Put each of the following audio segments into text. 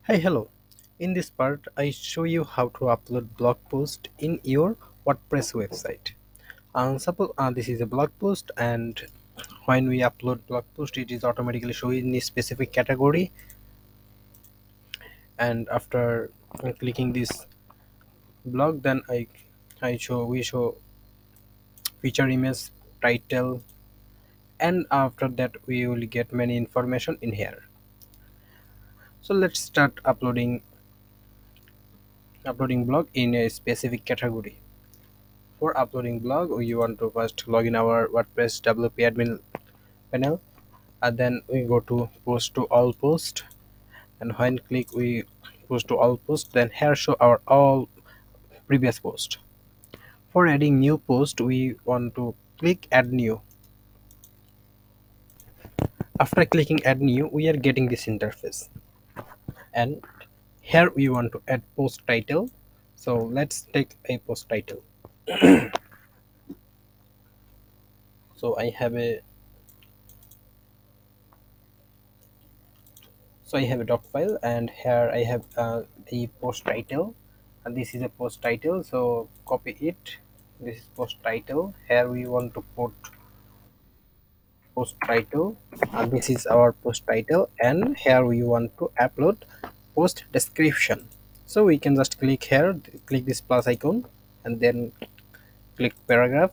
Hi, hello. In this part, I show you how to upload blog post in your WordPress website. Suppose this is a blog post, and when we upload blog post, it is automatically showing in a specific category. And after clicking this blog, then I show we show feature image, title, and after that we will get many information in here. So let's start uploading blog in a specific category. For uploading blog, we want to first log in our WordPress WP admin panel, and then we go to post to all post, and when click we post to all post, then here show our all previous post. For adding new post, we want to click add new. After clicking add new, we are getting this interface, and here we want to add post title. So let's take a post title. So I have a doc file, and here I have a post title, and this is a post title, so copy it. This is post title. Here we want to put post title, and this is our post title, and here we want to upload post description. So we can just click here, click this plus icon, and then click paragraph.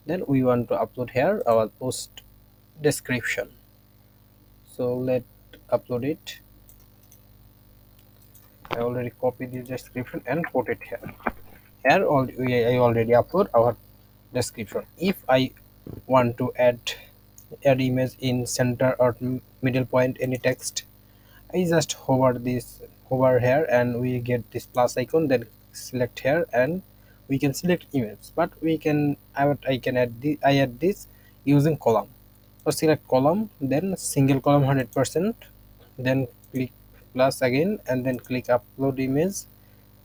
Then we want to upload here our post description. So let upload it. I already copied this description and put it here. I already upload our description. If I want to add image in center or middle point any text, I just hover here and we get this plus icon, then select here and we can select image, but I can add this using column. So select column, then single column 100%, then click plus again and then click upload image,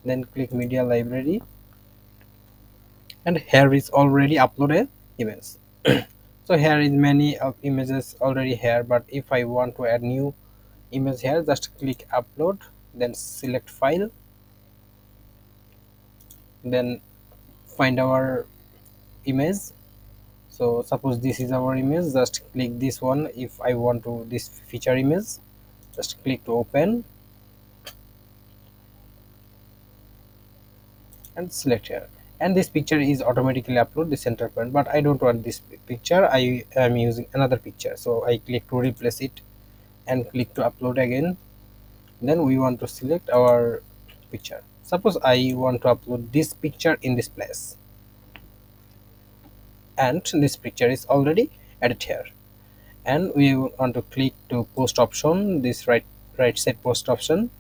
then click media library, and here is already uploaded image. So here is many of images already here, but if I want to add new image here, just click upload, then select file, then find our image. So suppose this is our image, just click this one. If I want to this feature image, just click to open and select here, and this picture is automatically upload the center point, but I don't want this picture. I am using another picture, so I click to replace it and click to upload again. Then we want to select our picture. Suppose I want to upload this picture in this place, and this picture is already added here, and we want to click to post option, this right side post option,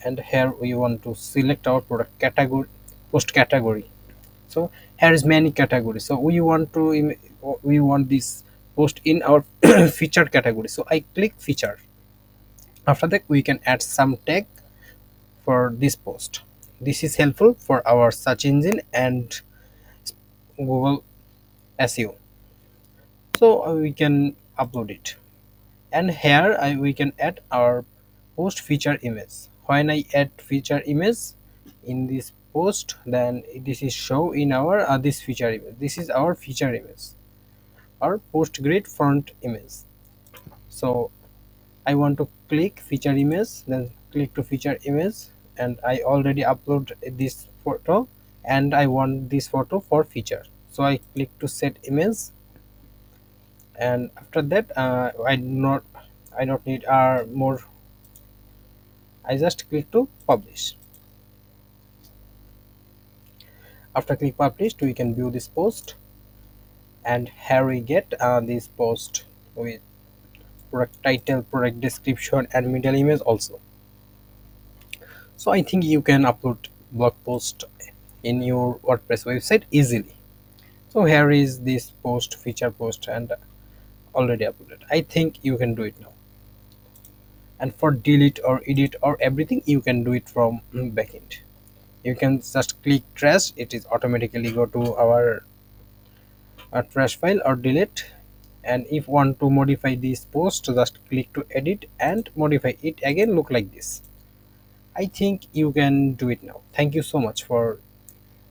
and here we want to select our product category, post category. So here is many categories, so we want this post in our featured category, so I click feature. After that we can add some tag for this post. This is helpful for our search engine and Google SEO. So we can upload it, and here we can add our post feature image. When I add feature image in this post, then this is show in our this feature image. This is our feature image, our post grid font image. So I want to click feature image, then click to feature image, and I already upload this photo, and I want this photo for feature, so I click to set image, and after that I don't need more. I just click to publish. After click published, we can view this post, and here we get this post with product title, product description, and middle image also. So I think you can upload blog post in your WordPress website easily. So here is this post, feature post, and already uploaded. I think you can do it now. And for delete or edit or everything, you can do it from backend. You can just click trash, it is automatically go to our trash file, or delete, And if want to modify this post, just click to edit and modify it again, look like this. I think you can do it now. Thank you so much for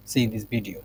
seeing this video.